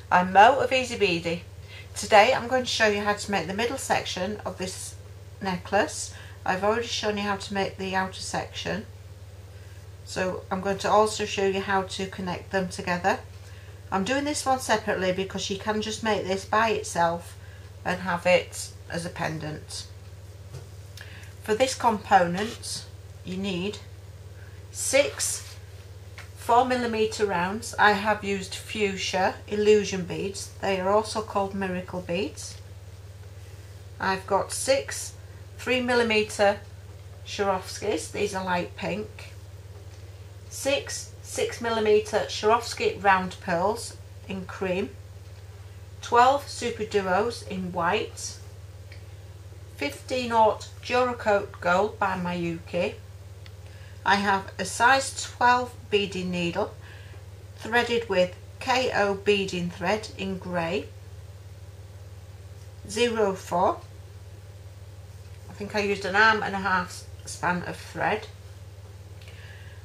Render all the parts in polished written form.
I'm Mo of Ezeebeady. Today I'm going to show you how to make the middle section of this necklace. I've already shown you how to make the outer section, so I'm going to also show you how to connect them together. I'm doing this one separately because you can just make this by itself and have it as a pendant. For this component you need 6 4mm rounds. I have used Fuchsia illusion beads. They are also called miracle beads. I've got 6 3mm swarovskis. These are light pink. 6 6mm swarovski round pearls in cream. 12 Superduos in white. 15/0 duracoat gold by Mayuki. I have a size 12 beading needle threaded with KO beading thread in grey. 04. I think I used an arm and a half span of thread.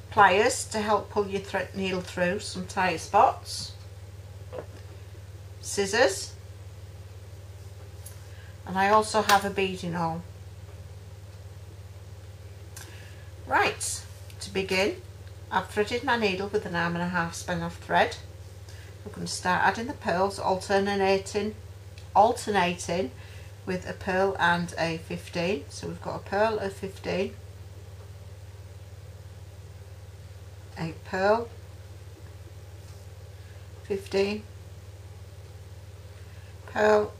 Pliers to help pull your needle through some tight spots. Scissors. And I also have a beading awl. Right. To begin, I've threaded my needle with an arm and a half span of thread. I'm going to start adding the pearls, alternating with a pearl and a 15. So we've got a pearl of 15, a pearl, 15, pearl,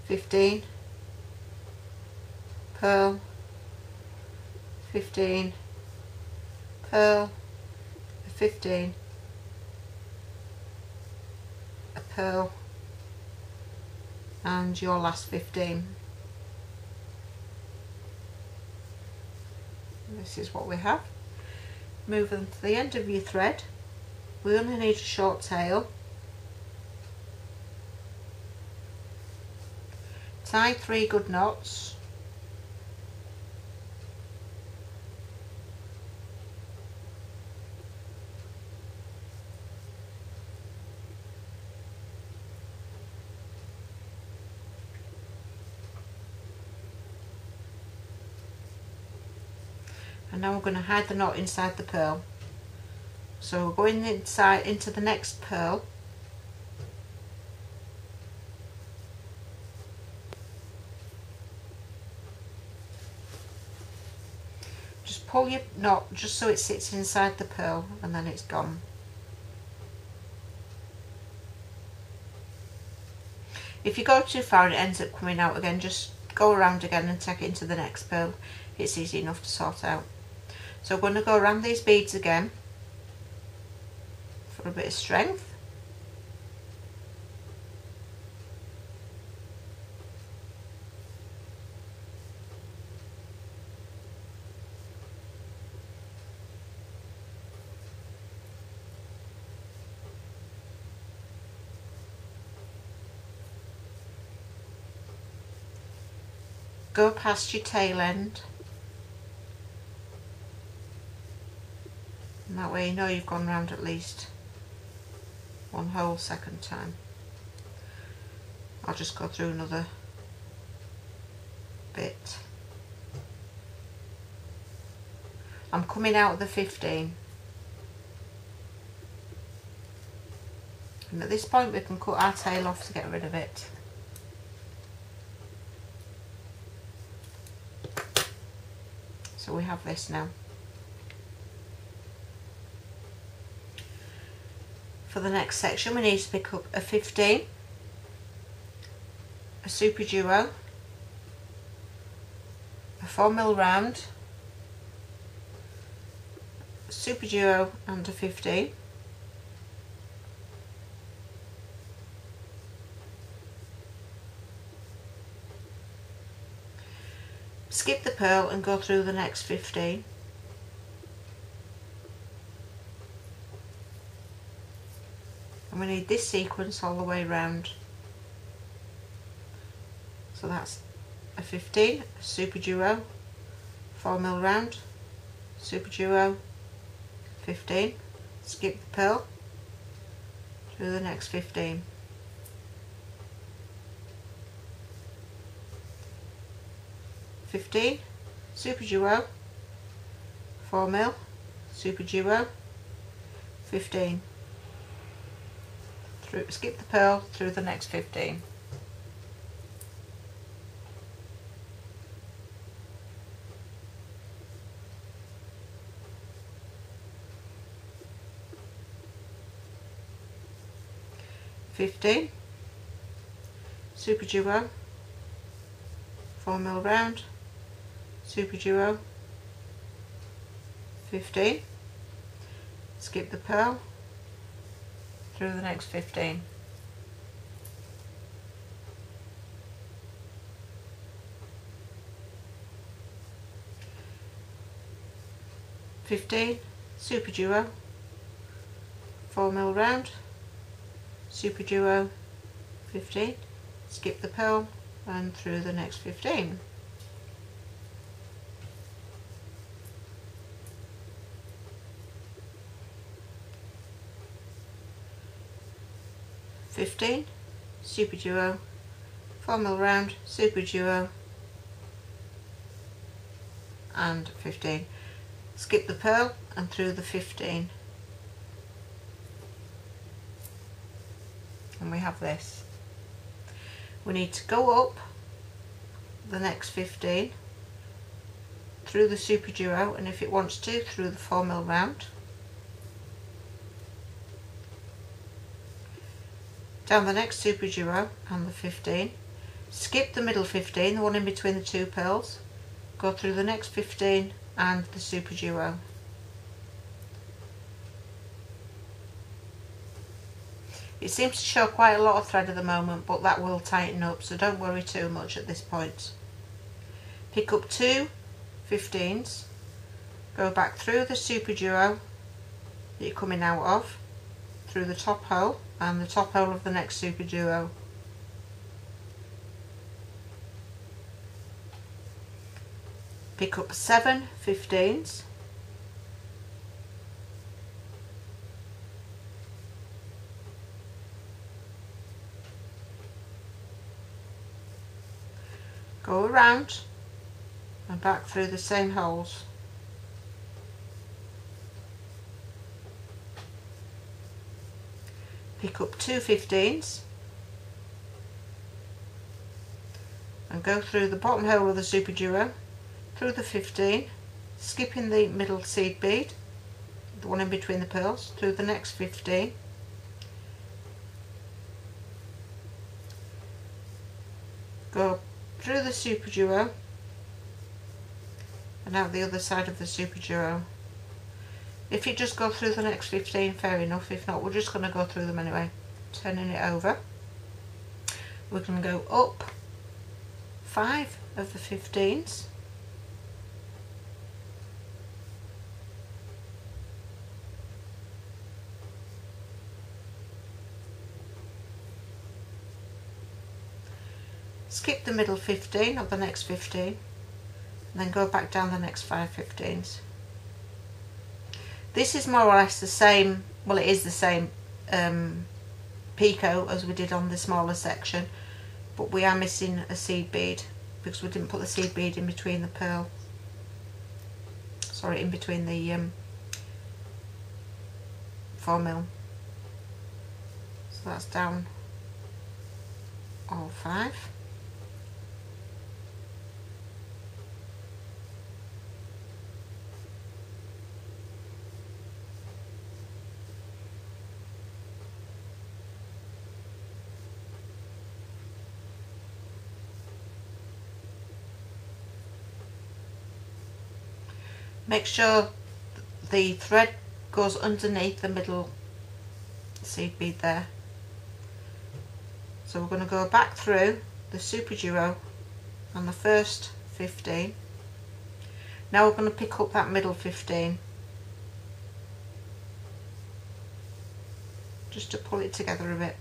15, pearl, 15, pearl, a 15, a pearl, and your last 15. This is what we have. Move them to the end of your thread. We only need a short tail. Tie 3 good knots. And now we're going to hide the knot inside the pearl. So we're going inside into the next pearl. Just pull your knot just so it sits inside the pearl and then it's gone. If you go too far and it ends up coming out again, just go around again and take it into the next pearl. It's easy enough to sort out. So we're going to go around these beads again for a bit of strength. Go past your tail end. And that way you know you've gone round at least one whole second time. I'll just go through another bit. I'm coming out of the 15. And at this point we can cut our tail off to get rid of it. So we have this now. For the next section we need to pick up a 15, a Superduo, a 4mm round, a Superduo and a 15, skip the pearl and go through the next 15. And we need this sequence all the way round. So that's a 15, a Superduo, 4mm round, Superduo, 15, skip the pearl, through the next 15. Superduo, 4mm, Superduo, 15. Skip the purl through the next 15. Superduo, 4mm round, Superduo, 15. Skip the purl through the next 15. Superduo, 4mm round, Superduo, 15. Skip the purl and through the next 15. Superduo, 4mm round, Superduo, and 15. Skip the purl and through the 15. And we have this. We need to go up the next 15 through the Superduo, and if it wants to, through the 4mm round, down the next Superduo and the 15, skip the middle 15, the one in between the two pearls, go through the next 15 and the Superduo. It seems to show quite a lot of thread at the moment, but that will tighten up, so don't worry too much at this point. Pick up 2 15s, go back through the Superduo that you're coming out of, through the top hole and the top hole of the next Superduo. Pick up 7 15s, go around and back through the same holes. Pick up 2 15s and go through the bottom hole of the Superduo, through the 15, skipping the middle seed bead, the one in between the pearls, through the next 15. Go through the Superduo and out the other side of the Superduo. If you just go through the next 15, fair enough. If not, we're just going to go through them anyway. Turning it over, we're going to go up 5 of the 15s, skip the middle 15 of the next 15, and then go back down the next 5 15s. This is more or less the same, well, it is the same picot as we did on the smaller section, but we are missing a seed bead because we didn't put the seed bead in between the pearl, sorry, in between the 4mm. So that's down all 5. Make sure the thread goes underneath the middle seed bead there. So we're going to go back through the Superduo on the first 15. Now we're going to pick up that middle 15 just to pull it together a bit.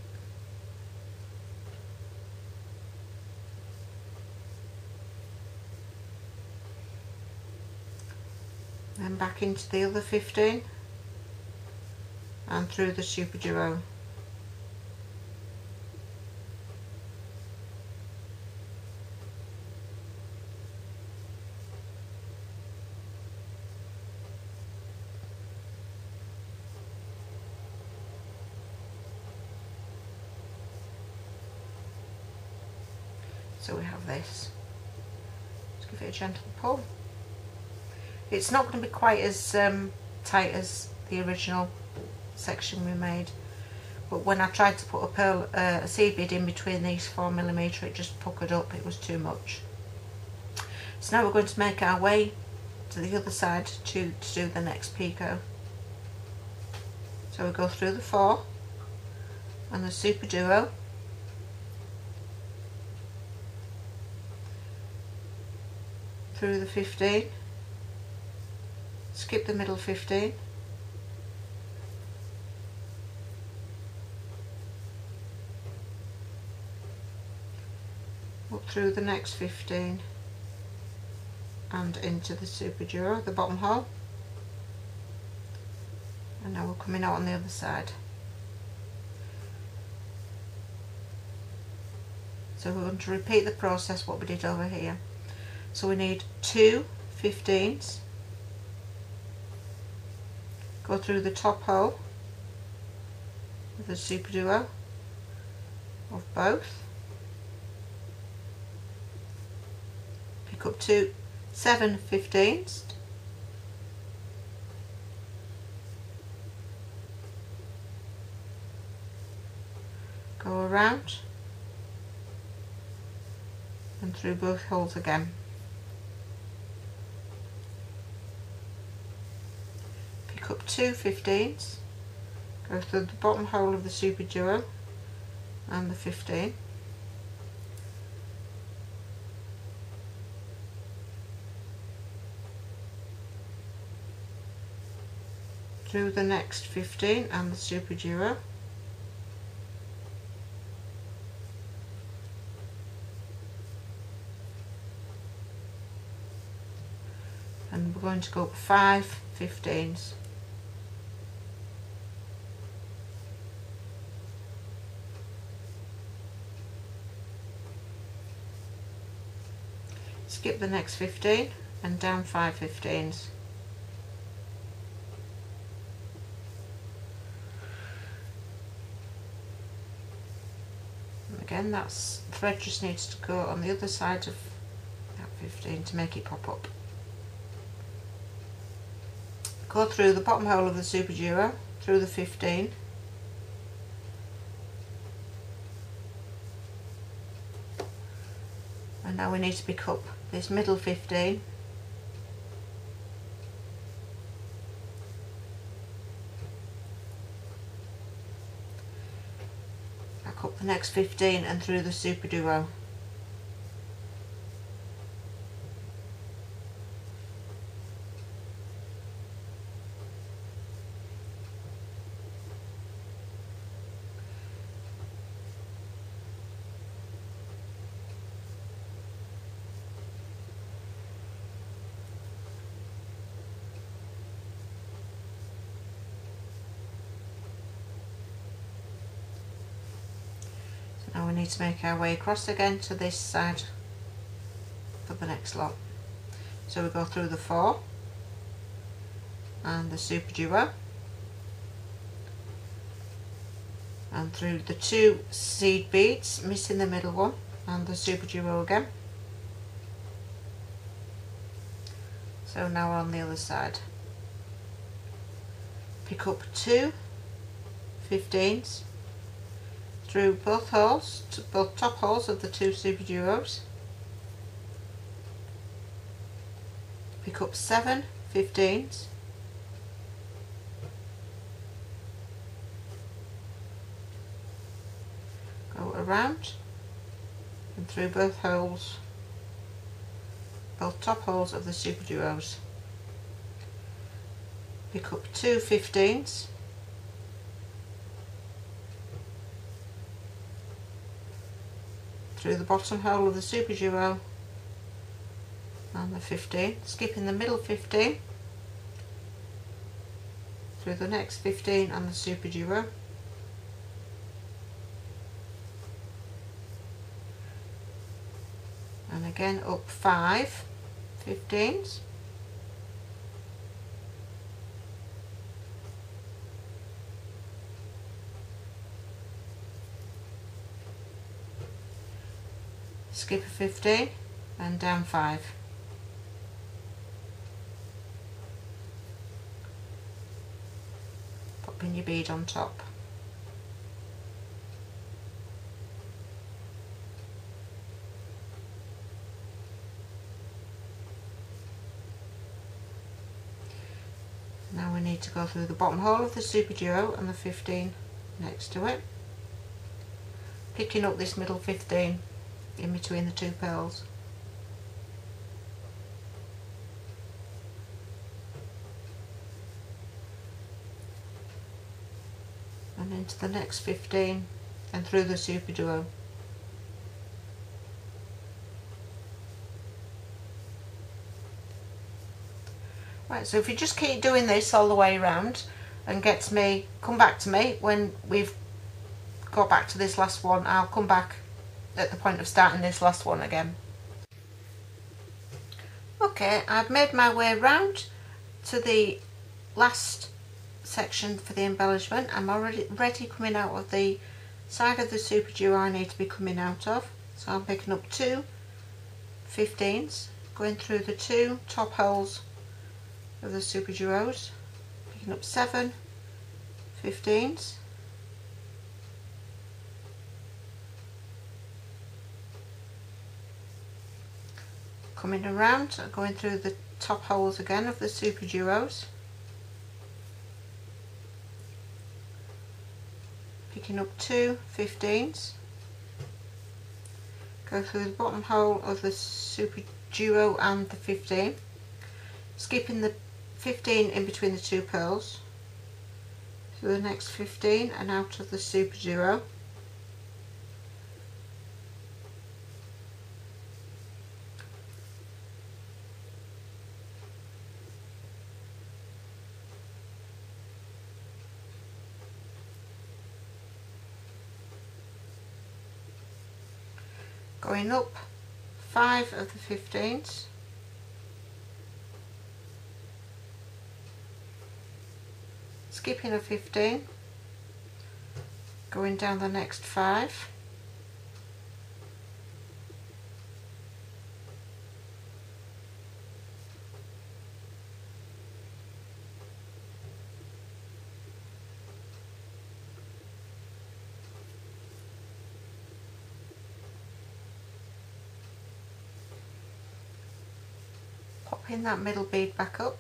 Then back into the other 15 and through the Superduo. So we have this. Just give it a gentle pull. It's not going to be quite as tight as the original section we made, but when I tried to put a seed bead in between these 4mm, it just puckered up, it was too much. So now we're going to make our way to the other side to do the next picot. So we go through the 4 and the Superduo, through the 15, skip the middle 15, up through the next 15 and into the Superduo, the bottom hole, and now we're coming out on the other side. So we're going to repeat the process what we did over here. So we need 2 15s, go through the top hole of the Superduo of both, pick up 2 7 15s, go around and through both holes again. Pick up 2 15s, go through the bottom hole of the Superduo and the 15, through the next 15 and the Superduo, and we're going to go up 5 15s. Skip the next 15 and down 5 15s. And again, that's thread just needs to go on the other side of that 15 to make it pop up. Go through the bottom hole of the Superduo, through the 15, and now we need to pick up this middle 15, back up the next 15 and through the Superduo. Now we need to make our way across again to this side for the next lot. So we go through the 4 and the Superduo and through the 2 seed beads, missing the middle one, and the Superduo again. So now we're on the other side. Pick up 2 15s, through both holes, both top holes of the 2 Superduos, pick up 7 15s, go around and through both holes, both top holes of the Superduos, pick up 2 15s, through the bottom hole of the Superduo and the 15, skipping the middle 15, through the next 15 and the Superduo, and again up 5 15s, skip a 15 and down 5. Popping your bead on top. Now we need to go through the bottom hole of the Superduo and the 15 next to it, picking up this middle 15 in between the two pearls. And into the next 15 and through the Superduo. Right, so if you just keep doing this all the way around and come back to me when we've got back to this last one. I'll come back at the point of starting this last one again. Okay, I've made my way round to the last section for the embellishment. I'm already coming out of the side of the Superduo I need to be coming out of. So I'm picking up 2 15s, going through the 2 top holes of the Superduos, picking up 7 15s, coming around, going through the top holes again of the Superduos, picking up 2 15s, go through the bottom hole of the Superduo and the 15, skipping the 15 in between the two pearls, through the next 15 and out of the Superduo. Going up 5 of the 15s, skipping a 15, going down the next 5, popping that middle bead back up,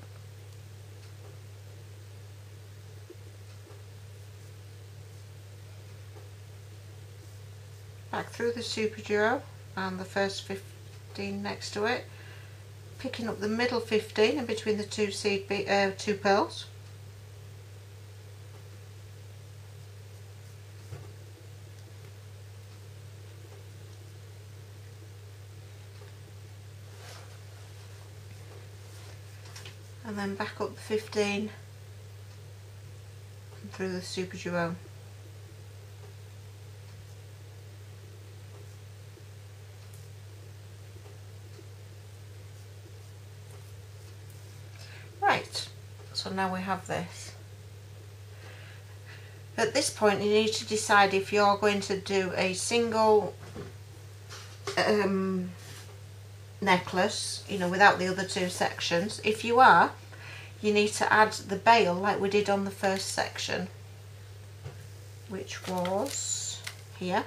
back through the Superduo and the first 15 next to it, picking up the middle 15 in between the two pearls, and then back up the 15 and through the Superduo. Right, so now we have this. At this point you need to decide if you're going to do a single necklace, you know, without the other 2 sections. If you are, you need to add the bail like we did on the first section, which was here.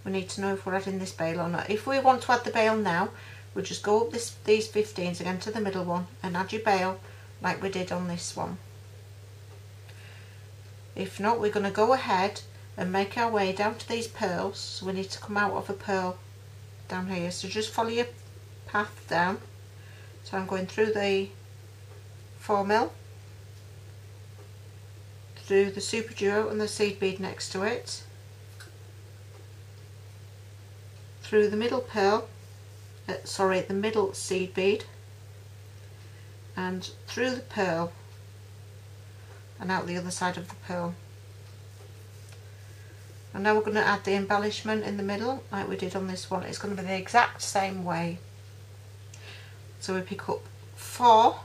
We need to know if we're adding this bail or not. If we want to add the bail now, we'll just go up these 15s again to the middle one and add your bail like we did on this one. If not, we're going to go ahead and make our way down to these pearls. So we need to come out of a pearl down here, so just follow your path down. So I'm going through the 4mm, through the Superduo and the seed bead next to it, through the middle pearl, the middle seed bead, and through the pearl and out the other side of the pearl. And now we're going to add the embellishment in the middle like we did on this one. It's going to be the exact same way. So we pick up 4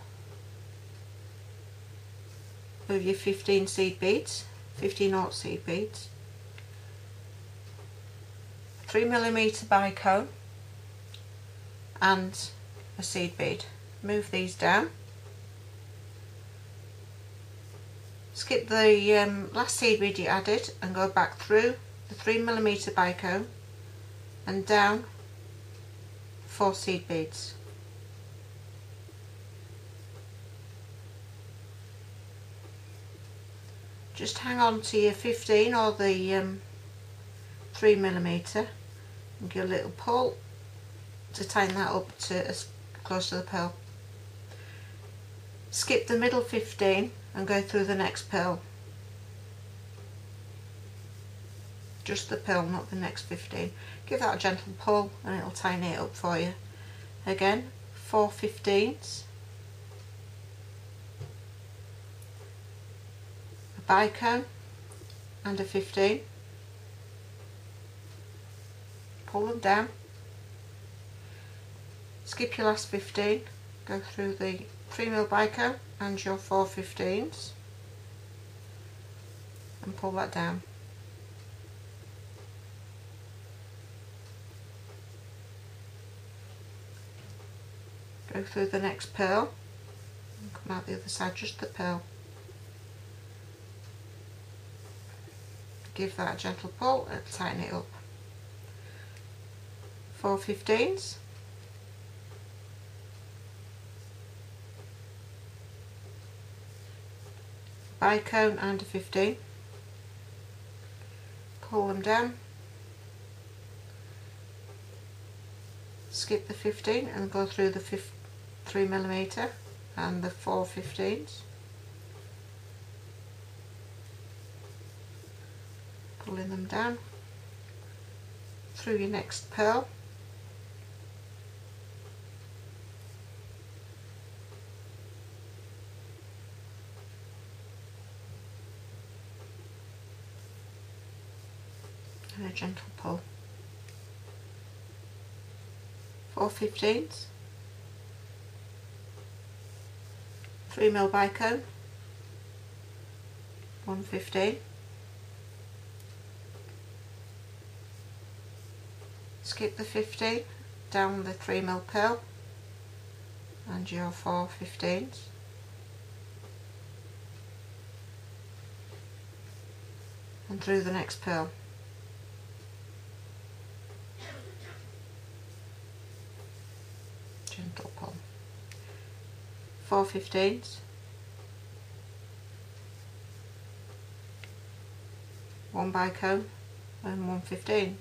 of your 15 seed beads, 15 aught seed beads, 3mm bicone and a seed bead. Move these down. Skip the last seed bead you added and go back through the 3mm bicone and down 4 seed beads. Just hang on to your 15 or the 3mm and give a little pull to tighten that up to as close to the pearl. Skip the middle 15 and go through the next pearl. Just the pearl, not the next 15. Give that a gentle pull and it'll tighten it up for you. Again, 4 15s, a bicone and a 15. Pull them down. Skip your last 15, go through the 3mm bicone and your 4 15s and pull that down. Go through the next pearl and come out the other side, just the pearl. Give that a gentle pull and tighten it up. 4 15s, bicone and a 15. Pull them down. Skip the 15 and go through the 3mm and the 4 15s. Pulling them down through your next pearl. And a gentle pull. 4 15s, 3mm bicone, 1 15, skip the 15, down the 3mm pearl and your 4 15s, and through the next pearl. Gentle pull. 4 15s, 1 bicone and 1 15.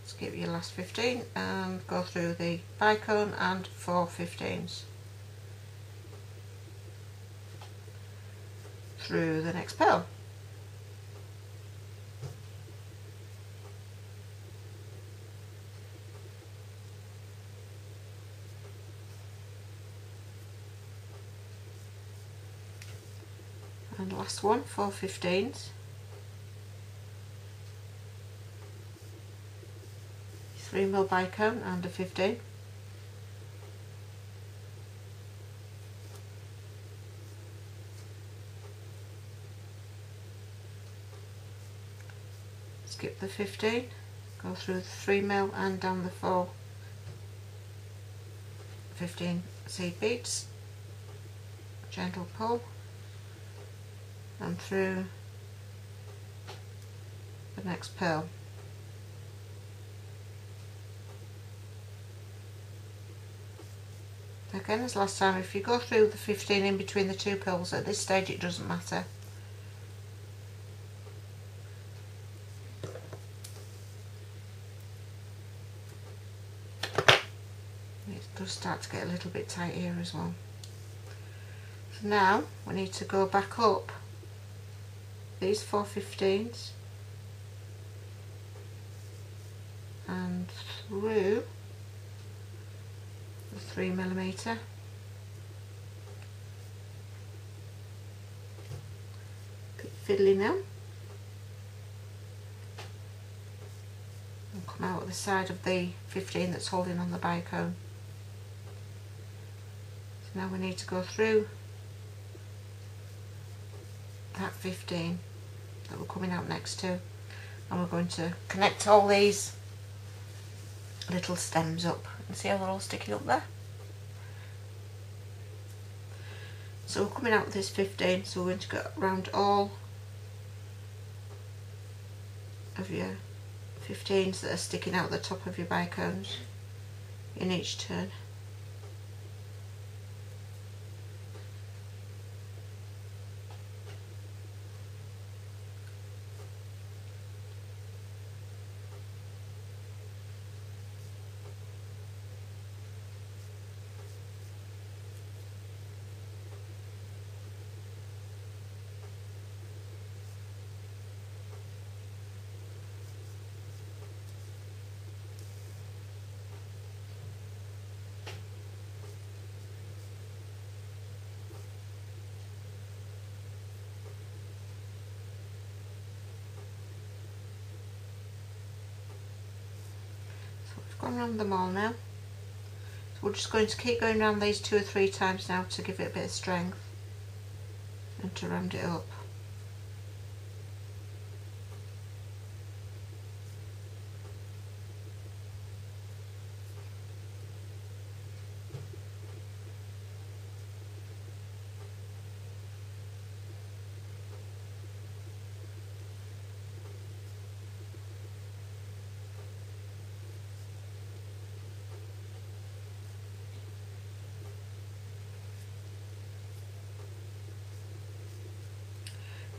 Skip your last 15 and go through the bicone and 4 15s. Through the next pearl. And last one, 4 15s, 3mm bicone and a 15. Skip the 15, go through the 3mm and down the 4 15 seed beads, gentle pull and through the next pearl. Again, as last time, if you go through the 15 in between the 2 pearls, at this stage it doesn't matter. It does start to get a little bit tight here as well. So now we need to go back up these 4 15s and through the 3mm, bit fiddly now, and come out the side of the 15 that's holding on the bicone So now we need to go through that 15 that we're coming out next to, and we're going to connect all these little stems up, and see how they're all sticking up there. So we're coming out with this 15, so we're going to go around all of your 15s that are sticking out the top of your bicones in each turn. Gone around them all now, so we're just going to keep going around these 2 or 3 times now to give it a bit of strength and to round it up.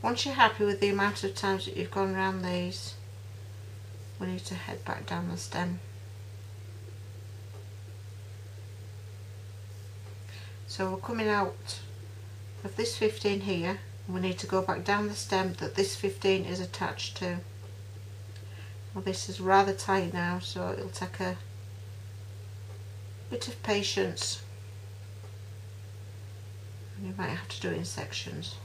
Once you're happy with the amount of times that you've gone around these, we need to head back down the stem. So we're coming out of this 15 here, and we need to go back down the stem that this 15 is attached to. Well, this is rather tight now, so it'll take a bit of patience, and you might have to do it in sections.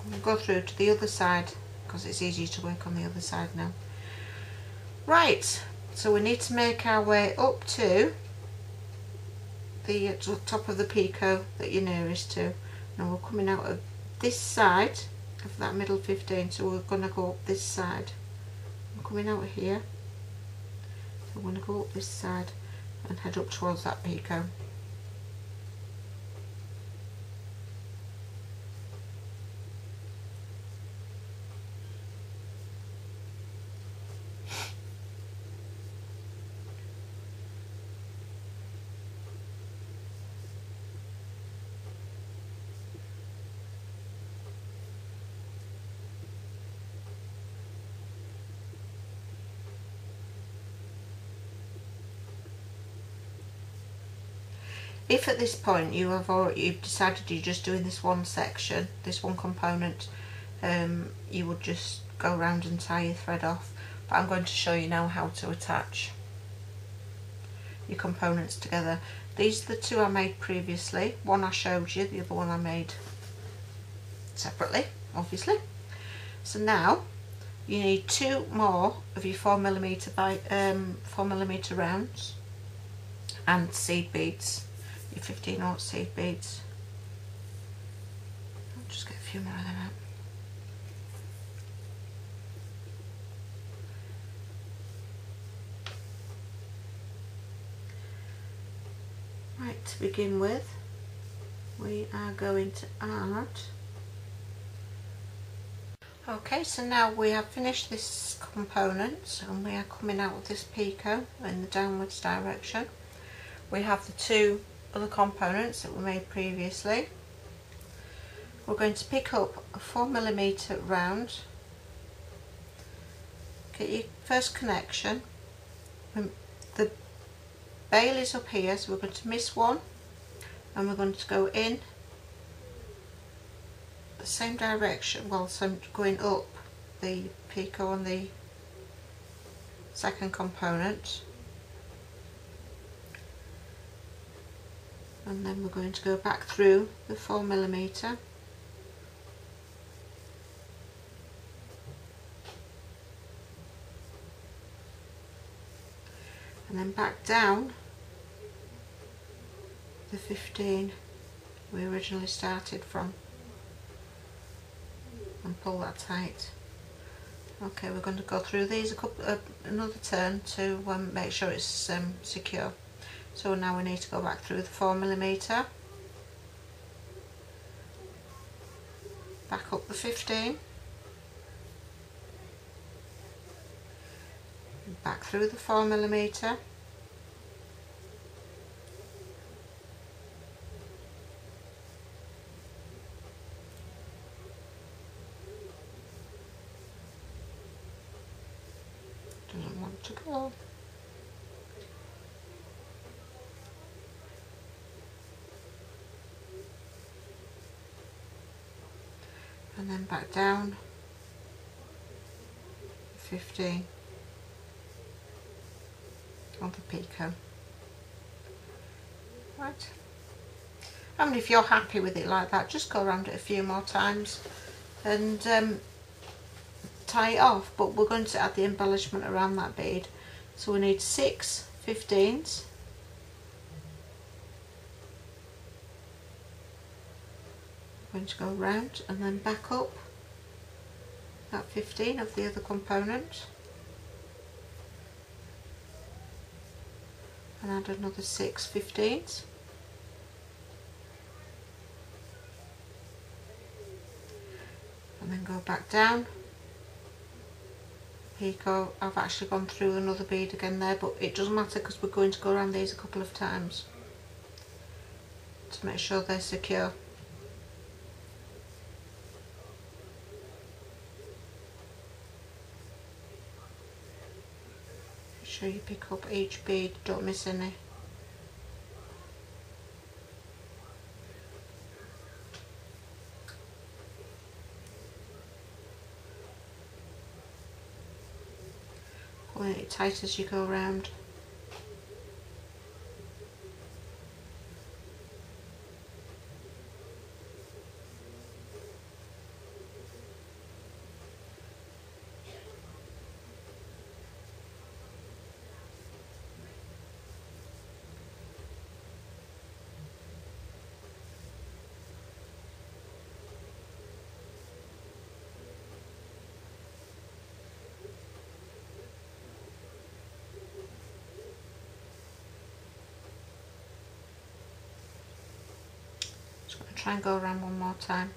We'll go through to the other side because it's easier to work on the other side now. Right, so we need to make our way up to the top of the picot that you're nearest to. Now we're coming out of this side of that middle 15, so we're going to go up this side. I'm coming out here, so we're going to go up this side and head up towards that picot. If at this point you've decided you're just doing this one section, this one component, you would just go around and tie your thread off. But I'm going to show you now how to attach your components together. These are the 2 I made previously. One I showed you, the other one I made separately, obviously. So now you need 2 more of your 4mm 4mm rounds and seed beads. 15-aught seed beads. I'll just get a few more of them out. Right, to begin with, we are going to add. Okay, so now we have finished this component and we are coming out of this picot in the downwards direction. We have the 2 other components that we made previously. We're going to pick up a 4mm round, get your first connection. The bail is up here, so we're going to miss one and we're going to go in the same direction, well, so going up the picot on the second component, and then we're going to go back through the 4mm and then back down the 15 we originally started from, and pull that tight. Okay, we're going to go through these another turn to make sure it's secure. So now we need to go back through the 4mm, back up the 15, back through the 4mm, doesn't want to go, and then back down 15 on the picot. Right, I mean, if you're happy with it like that, just go around it a few more times and tie it off. But we're going to add the embellishment around that bead, so we need 6 15s, I'm going to go round and then back up that 15 of the other component and add another 6 15s, and then go back down picot. I've actually gone through another bead again there, but it doesn't matter because we're going to go around these a couple of times to make sure they're secure. Make sure you pick up each bead, don't miss any. Pulling it tight as you go around. Just going to try and go around one more time.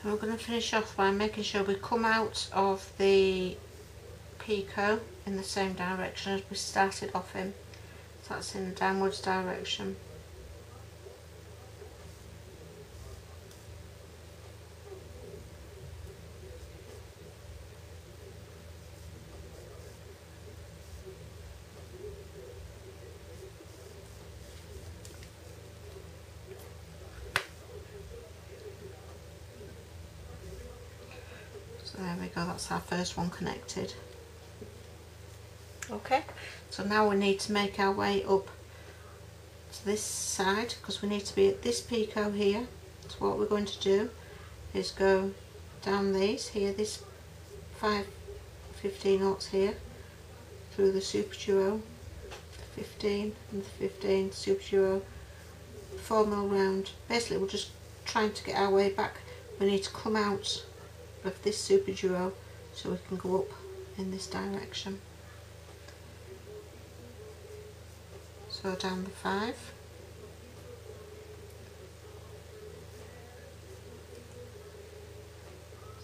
And we're going to finish off by making sure we come out of the picot in the same direction as we started off in. So that's in the downwards direction. So there we go, that's our first one connected. Okay, so now we need to make our way up to this side because we need to be at this picot here. So what we're going to do is go down these here, this 5 15/0 here, through the Superduo, 15 and the 15, Superduo, 4mm round. Basically we're just trying to get our way back. We need to come out of this Superduo so we can go up in this direction. So down the 5,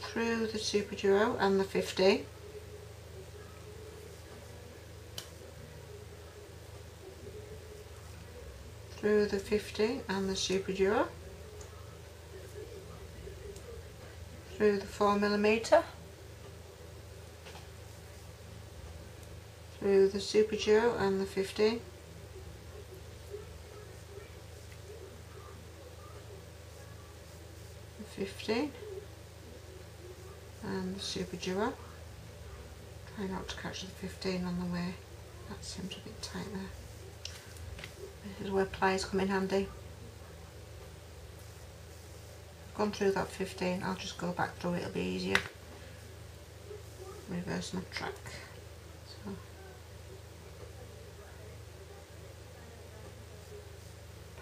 through the Superduo and the 15, through the 15 and the Superduo, through the 4mm, through the Superduo and the 15, the 15 and the Superduo. Try not to catch the 15 on the way, that seems a bit tight there. This is where pliers come in handy. I've gone through that 15, I'll just go back through it, it'll be easier. Reverse my track. So.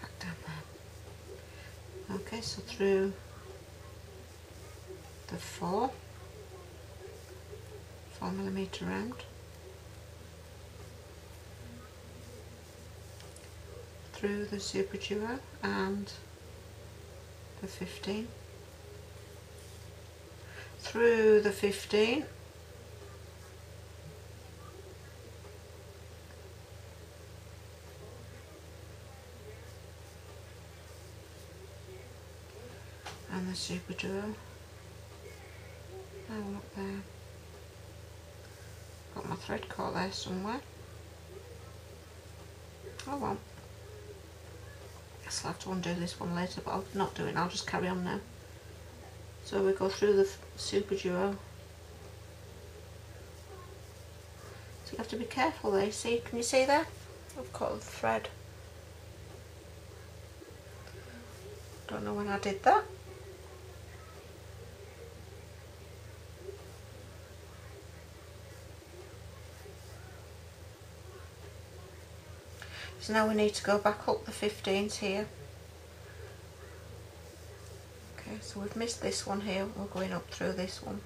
Back down there. Okay, so through the 4mm round, through the Superduo and the 15, through the 15, and the Superduo. Now up there. Got my thread caught there somewhere. Oh well. I'll have to undo this one later, but I'll not do it, I'll just carry on now. So we go through the Superduo. So you have to be careful there, see, can you see there? I've caught the thread. Don't know when I did that. So now we need to go back up the 15s here. Okay, so we've missed this one here, we're going up through this one.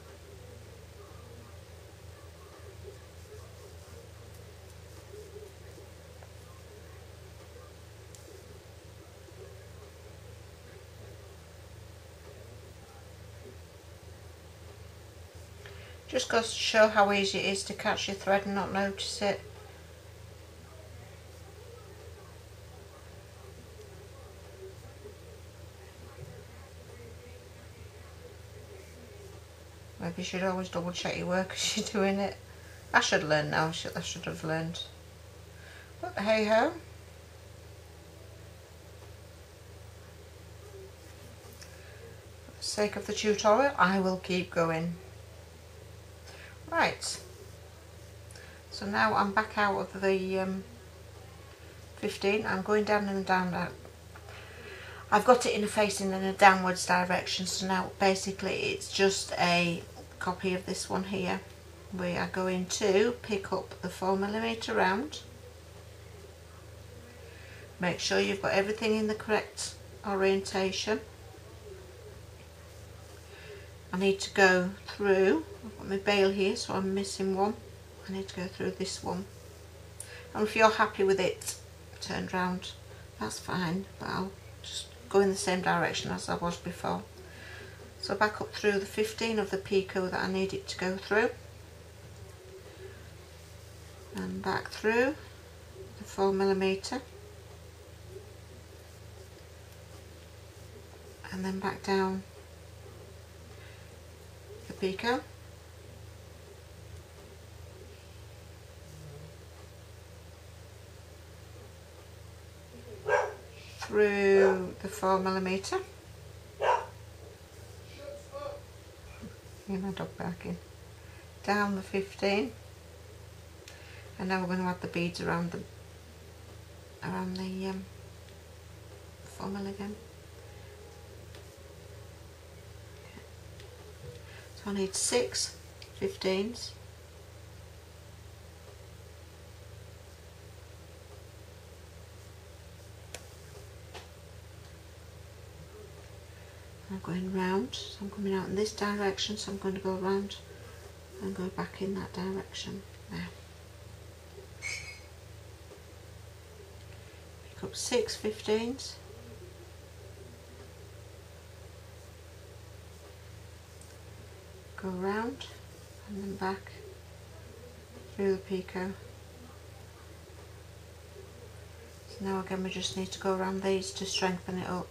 Just goes to show how easy it is to catch your thread and not notice it. Maybe you should always double check your work as you're doing it. I should learn now, I should have learned. But hey ho. For the sake of the tutorial, I will keep going. Right. So now I'm back out of the 15. I'm going down and down. I've got it facing in a downwards direction, so now basically it's just a copy of this one here. We are going to pick up the 4mm round. Make sure you've got everything in the correct orientation. I need to go through, I've got my bail here so I'm missing one. I need to go through this one. And if you're happy with it turned round, that's fine, but I'll just go in the same direction as I was before. So back up through the 15 of the picot that I need it to go through, and back through the 4mm, and then back down the picot, through the 4mm, my dog barking, down the 15, and now we're going to add the beads around the 4mm again. So I need 6 15s, going round, so I'm coming out in this direction, so I'm going to go round and go back in that direction now. Pick up 6 15s, go round and then back through the picot. So now again we just need to go around these to strengthen it up.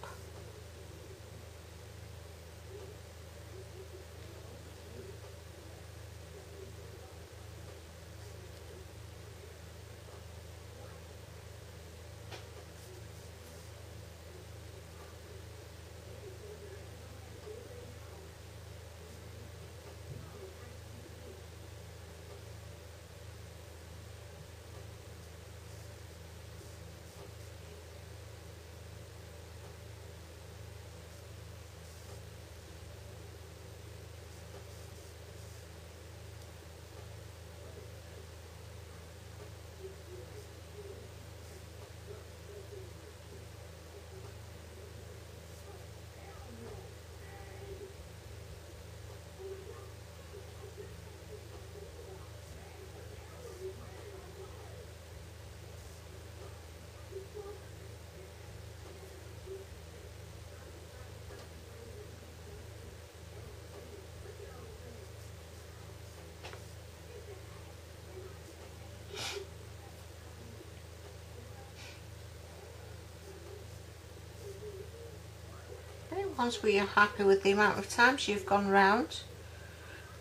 Once we are happy with the amount of times you've gone round,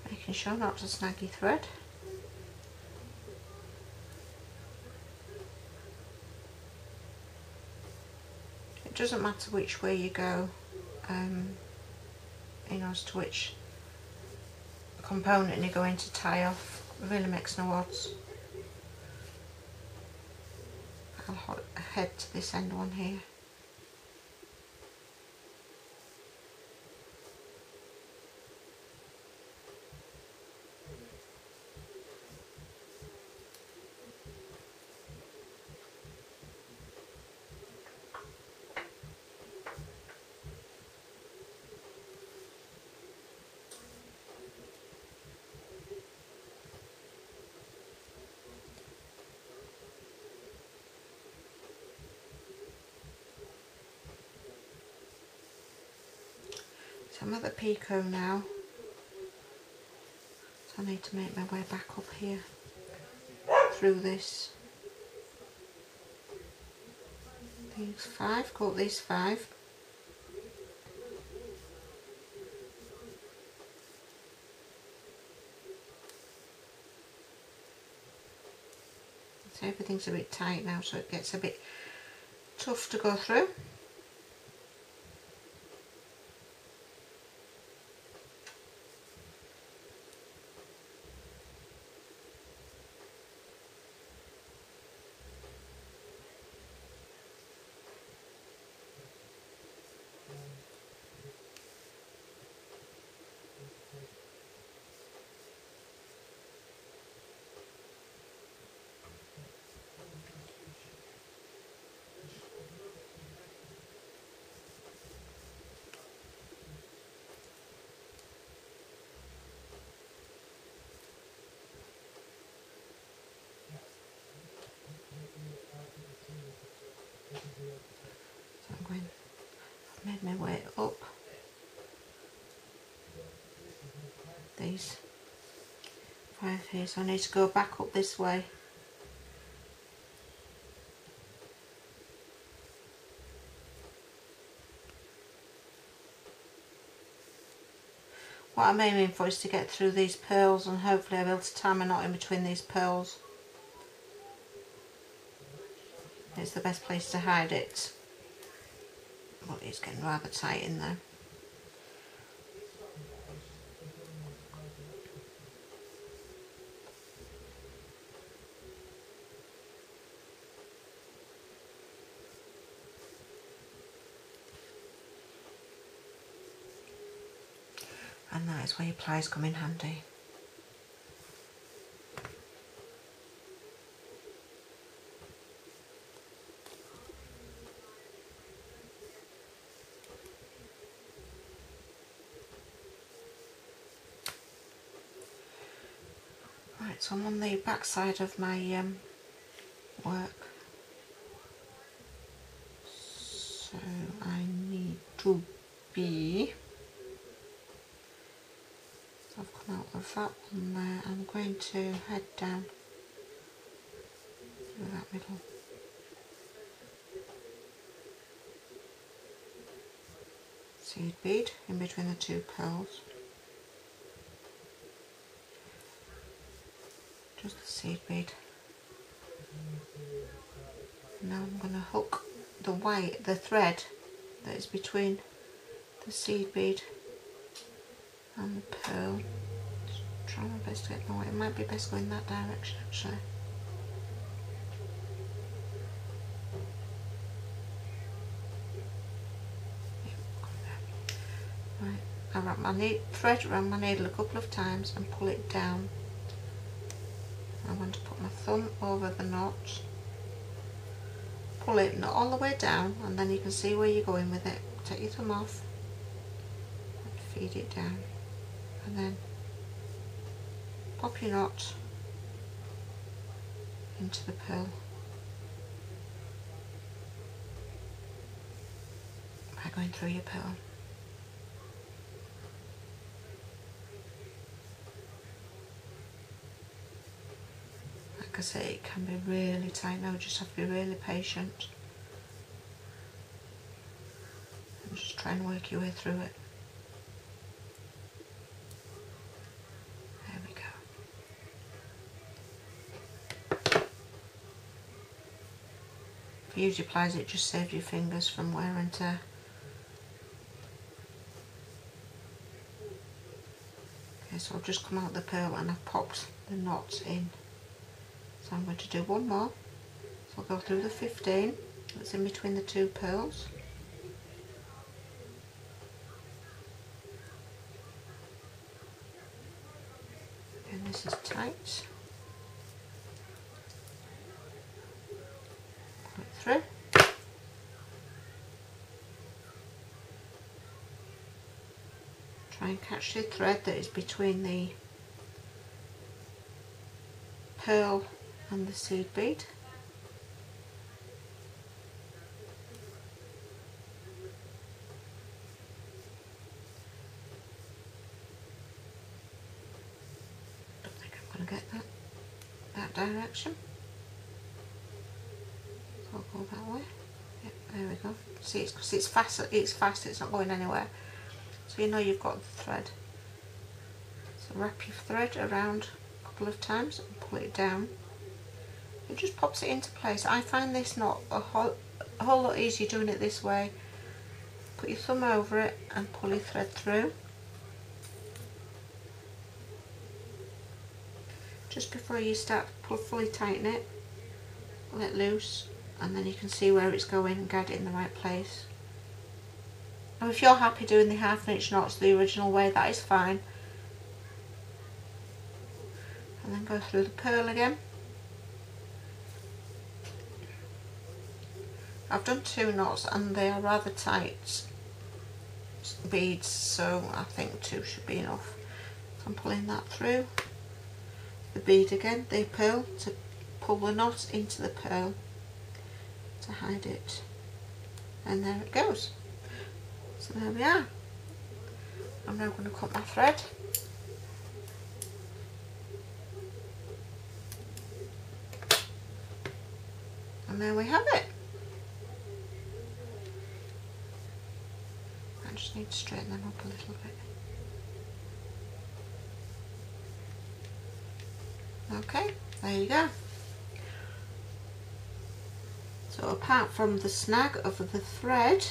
making sure not to snag your thread. It doesn't matter which way you go, as to which component you're going to tie off. It really makes no odds. I'll head to this end one here. So I'm at the picot now, so I need to make my way back up here through this. These 5, cut these 5. So everything's a bit tight now, so it gets a bit tough to go through. I've made my way up these 5 here, so I need to go back up this way. What I'm aiming for is to get through these pearls, and hopefully I'll be able to tie my knot in between these pearls. It's the best place to hide it. But it's getting rather tight in there. And that is where your pliers come in handy. Right, so I'm on the back side of my work. So I need to be, so I've come out of that one there. I'm going to head down through that middle. Seed bead in between the two pearls. Just the seed bead. Now I'm going to hook the thread that is between the seed bead and the pearl. Just try my best to get my way. It might be best going that direction actually. Right, I wrap my thread around my needle a couple of times and pull it down. I want to put my thumb over the knot, pull it not all the way down, and then you can see where you're going with it. Take your thumb off and feed it down, and then pop your knot into the pearl by going through your pearl. Like I say, it can be really tight now, just have to be really patient and just try and work your way through it. There we go. If you use your pliers, it just saves your fingers from wear and tear. Okay, so I've just come out the pearl and I've popped the knots in. So I'm going to do one more. So I'll go through the 15 that's in between the two pearls. And this is tight. Pull it through. Try and catch the thread that is between the pearl and the seed bead. Don't think I'm going to get that direction. So I'll go that way. Yep, there we go. See, it's because it's fast. It's not going anywhere. So you know you've got the thread. So wrap your thread around a couple of times and pull it down. It just pops it into place. I find this knot a whole lot easier doing it this way. Put your thumb over it and pull your thread through. Just before you start to fully tighten it, let loose, and then you can see where it's going and get it in the right place. Now if you're happy doing the 1/2 inch knots the original way, that is fine. And then go through the pearl again. I've done 2 knots and they are rather tight beads, so I think 2 should be enough. So I'm pulling that through the bead again, the pearl, to pull the knot into the pearl to hide it, and there it goes. So there we are. I'm now going to cut my thread. And there we have it. I just need to straighten them up a little bit. Okay, there you go. So apart from the snag of the thread,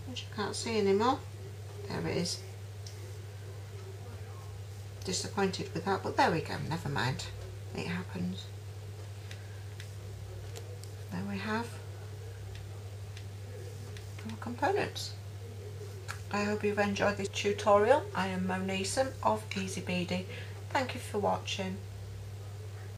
which I can't see anymore, there it is. Disappointed with that, but there we go, never mind, it happens. There we have our components. I hope you've enjoyed this tutorial. I am Monique of Ezeebeady. Thank you for watching.